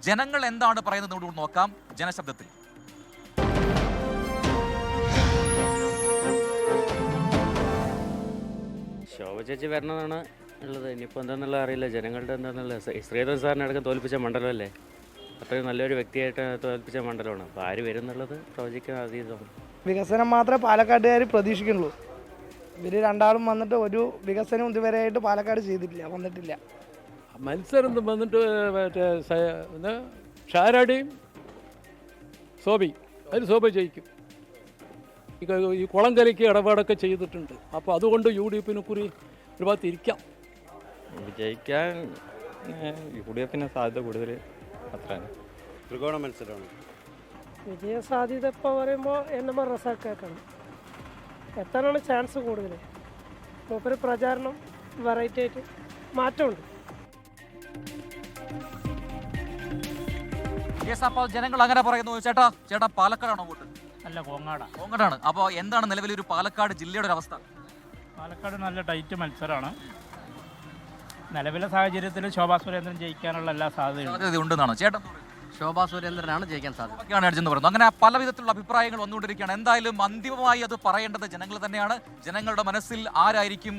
ജനങ്ങൾ എന്താണ് പറയുന്നത് കൂടി നോക്കാം ജനശബ്ദത്തിൽ. ശോഭ ചേച്ചി വരണമെന്നാണ് ഉള്ളത്. ഇനിയിപ്പോൾ എന്താണെന്നുള്ള അറിയില്ല, ജനങ്ങളുടെ എന്താണെന്നുള്ള. ശ്രീധരൻ സാറിനെ അടക്കം തോൽപ്പിച്ച മണ്ഡലമല്ലേ, അത്രയും നല്ലൊരു വ്യക്തിയായിട്ട് തോൽപ്പിച്ച മണ്ഡലമാണ്. അപ്പോൾ ആര് വരും എന്നുള്ളത് പ്രവചിക്കാൻ അതീതമാണ്. വികസനം മാത്രമേ പാലക്കാട്ടുകാർ പ്രതീക്ഷിക്കുന്നുള്ളൂ. ഇവർ രണ്ടാളും വന്നിട്ട് ഒരു വികസനം ഇതുവരെയായിട്ട് പാലക്കാട് ചെയ്തിട്ടില്ല, വന്നിട്ടില്ല. മത്സരം വന്നിട്ട് മറ്റേ ഷാരാടിയും ശോഭയും, അതിൽ ശോഭ ജയിക്കും. ഈ കുളങ്കരയ്ക്ക് ഇടപാടൊക്കെ ചെയ്തിട്ടുണ്ട്. അപ്പോൾ അതുകൊണ്ട് UDF കുറി ഒരു ഭാഗത്ത് ഇരിക്കാം. വിജയിക്കാൻ UDF സാധ്യത കൂടുതൽ അത്രയാണ്. ത്രികോണ മത്സരമാണ്. വിജയ സാധ്യത ഇപ്പോൾ പറയുമ്പോൾ NM റസാക്കാണ് എത്താനാണ് ചാൻസ് കൂടുതൽ. മൂപ്പര് പ്രചാരണം വെറൈറ്റി ആയിട്ട് മാറ്റമുണ്ട്. അപ്പോൾ ജനങ്ങൾ അങ്ങനെ പറയുന്നു. ചേട്ടാ പാലക്കാടാണോ വോട്ട്? അല്ല, കോങ്ങാടാണ്. അപ്പോൾ എന്താണ് നിലവിലൊരു പാലക്കാട് ജില്ലയുടെ ഒരു അവസ്ഥ? പാലക്കാട് നല്ല ടൈറ്റ് മത്സരമാണ്. നിലവിലെ സാഹചര്യത്തിൽ ശോഭാ സുരേന്ദ്രൻ ജയിക്കാനുള്ള എല്ലാ സാധ്യതയും ഉണ്ടെന്നാണ് ചേട്ടൻ. ശോഭാ സുരേന്ദ്രനാണ് ജയിക്കാൻ സാധ്യത. പറയുന്നത്. അങ്ങനെ പല വിധത്തിലുള്ള അഭിപ്രായങ്ങൾ വന്നുകൊണ്ടിരിക്കുകയാണ്. എന്തായാലും അന്തിമമായി അത് പറയേണ്ടത് ജനങ്ങൾ തന്നെയാണ്. ജനങ്ങളുടെ മനസ്സിൽ ആരായിരിക്കും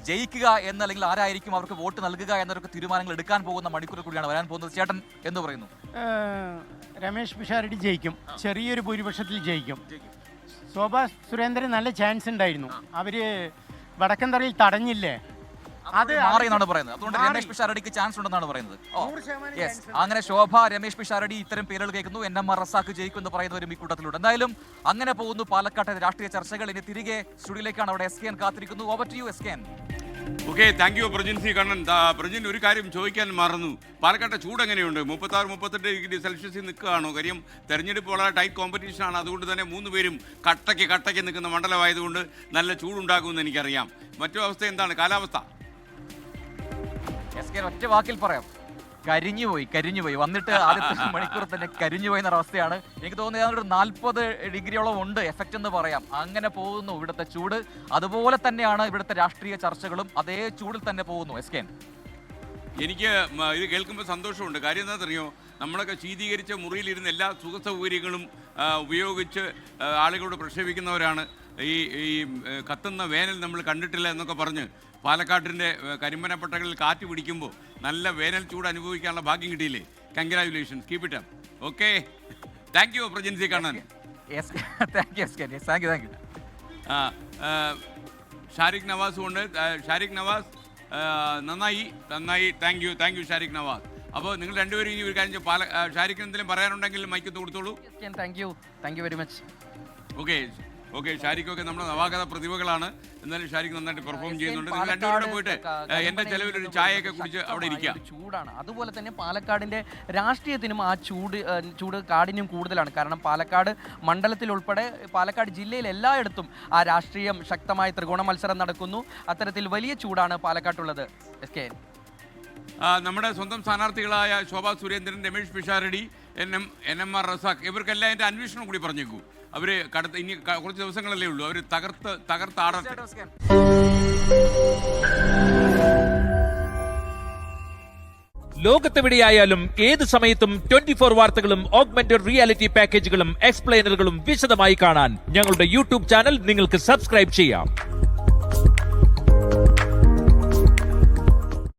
ജയിക്കുക എന്നല്ലെങ്കിൽ ആരായിരിക്കും അവർക്ക് വോട്ട് നൽകുക എന്നൊക്കെ തീരുമാനങ്ങൾ എടുക്കാൻ പോകുന്ന മണിക്കൂർ കൂടിയാണ് വരാൻ പോകുന്നത്. ചേട്ടൻ എന്ന് പറയുന്നു? രമേശ് പിഷാരടി ജയിക്കും, ചെറിയൊരു ഭൂരിപക്ഷത്തിൽ ജയിക്കും. ശോഭാ സുരേന്ദ്രൻ നല്ല ചാൻസ് ഉണ്ടായിരുന്നു, അവര് വടക്കന്തറയിൽ തടഞ്ഞില്ലേ, അത് മാറിയെന്നാണ് പറയുന്നത്. അതുകൊണ്ട് രമേശ് പിഷാരടിക്ക് ചാൻസ് ഉണ്ടെന്നാണ് പറയുന്നത്. അങ്ങനെ ശോഭ, രമേശ് പിഷാരടി ഇത്തരം പേരുകൾ കേൾക്കുന്നു. NM റസാക്ക് ജയിക്കും എന്ന് പറയുന്നവരും ഈ കൂട്ടത്തിലുണ്ട്. എന്തായാലും അങ്ങനെ പോകുന്നു പാലക്കാട്ടെ രാഷ്ട്രീയ ചർച്ചകൾ. ഇനി തിരികെ സ്റ്റുഡിയോയിലേക്കാണ്. അവിടെ SKN കാത്തിരിക്കുന്നു. Over to you SKN. Okay, thank you Prajin C Kannan. Prajin, ഒരു കാര്യം ചോദിക്കാൻ മറന്നു. പാലക്കാട്ടെ ചൂട് എങ്ങനെയുണ്ട്? 36-38 ഡിഗ്രി സെൽഷ്യസിൽ നിൽക്കുകയാണോ? കാര്യം തെരഞ്ഞെടുപ്പ് വളരെ ടൈറ്റ് കോമ്പറ്റീഷനാണ്. അതുകൊണ്ട് തന്നെ 3 പേരും കട്ടയ്ക്ക് നിൽക്കുന്ന മണ്ഡലമായതുകൊണ്ട് നല്ല ചൂടുണ്ടാകുമെന്ന് എനിക്കറിയാം. മറ്റു അവസ്ഥ എന്താണ് കാലാവസ്ഥ? SKN ഒറ്റ വാക്കിൽ പറയാം, കരിഞ്ഞുപോയി വന്നിട്ട് ആദ്യത്തെ മണിക്കൂർ തന്നെ കരിഞ്ഞുപോയി എന്നൊരവസ്ഥയാണ്. എനിക്ക് തോന്നുന്നത് 40 ഡിഗ്രിയോളം ഉണ്ട് എഫക്റ്റ് എന്ന് പറയാം. അങ്ങനെ പോകുന്നു ഇവിടുത്തെ ചൂട്. അതുപോലെ തന്നെയാണ് ഇവിടുത്തെ രാഷ്ട്രീയ ചർച്ചകളും അതേ ചൂടിൽ തന്നെ പോകുന്നു. SKN, എനിക്ക് ഇത് കേൾക്കുമ്പോൾ സന്തോഷമുണ്ട്. കാര്യം എന്താണെന്നറിയോ, നമ്മളൊക്കെ ശീതീകരിച്ച മുറിയിലിരുന്ന് എല്ലാ സുഖ സൗകര്യങ്ങളും ഉപയോഗിച്ച് ആളുകളോട് പ്രക്ഷേപിക്കുന്നവരാണ്. ഈ കത്തുന്ന വേനൽ നമ്മൾ കണ്ടിട്ടില്ല എന്നൊക്കെ പറഞ്ഞ് പാലക്കാട്ടിൻ്റെ കരിമ്പനപ്പട്ടകളിൽ കാറ്റ് പിടിക്കുമ്പോൾ നല്ല വേനൽ ചൂട് അനുഭവിക്കാനുള്ള ഭാഗ്യം കിട്ടിയില്ലേ? Congratulations, keep it up. Okay, thank you Prajin C Kannan. Shariq നവാസും ഉണ്ട്. ഷാരിഖ് നവാസ്, നന്നായി. Thank you Shariq Navas. അപ്പോൾ നിങ്ങൾ രണ്ടുപേരും ഇനി ഒരു കാര്യം ഷാരിഖിന് എന്തെങ്കിലും പറയാനുണ്ടെങ്കിൽ മൈക്ക് കൊടുത്തോളൂ. Thank you very much. Okay, ഷാരിഖൊക്കെ നമ്മുടെ നവാഗത പ്രതിഭകളാണ്. എന്നാലും ഷാരിഖ് നന്നായിട്ട് പെർഫോം ചെയ്യുന്നുണ്ട്. നിങ്ങൾ രണ്ടുപേരും പോയിട്ട് എൻ്റെ ചെലവിൽ ഒരു ചായയൊക്കെ കുടിച്ച് അവിടെ ഇരിക്കുക. ചൂടാണ്. അതുപോലെ തന്നെ പാലക്കാടിൻ്റെ രാഷ്ട്രീയത്തിനും ആ ചൂട് കാഠിന്യം കൂടുതലാണ്. കാരണം പാലക്കാട് മണ്ഡലത്തിൽ ഉൾപ്പെടെ പാലക്കാട് ജില്ലയിൽ എല്ലായിടത്തും ആ രാഷ്ട്രീയം ശക്തമായ ത്രികോണ മത്സരം നടക്കുന്നു. അത്തരത്തിൽ വലിയ ചൂടാണ് പാലക്കാട്ടുള്ളത്. നമ്മുടെ സ്വന്തം സ്ഥാനാർത്ഥികളായ ശോഭാ സുരേന്ദ്രൻ, രമേശ് പിഷാരടി, NM റസാഖ്, ഇവർക്കെല്ലാം എൻ്റെ അന്വേഷണം കൂടി പറഞ്ഞേക്കൂ. അവർ ഇനി കുറച്ച് ദിവസങ്ങളല്ലേ ഉള്ളൂ, അവർ തകർത്താടട്ടെ. ലോകത്തെവിടെയായാലും ഏത് സമയത്തും 24 വാർത്തകളും ഓഗ്മെന്റഡ് റിയാലിറ്റി പാക്കേജുകളും എക്സ്പ്ലെയിനറുകളും വിശദമായി കാണാൻ ഞങ്ങളുടെ YouTube ചാനൽ നിങ്ങൾക്ക് സബ്സ്ക്രൈബ് ചെയ്യാം.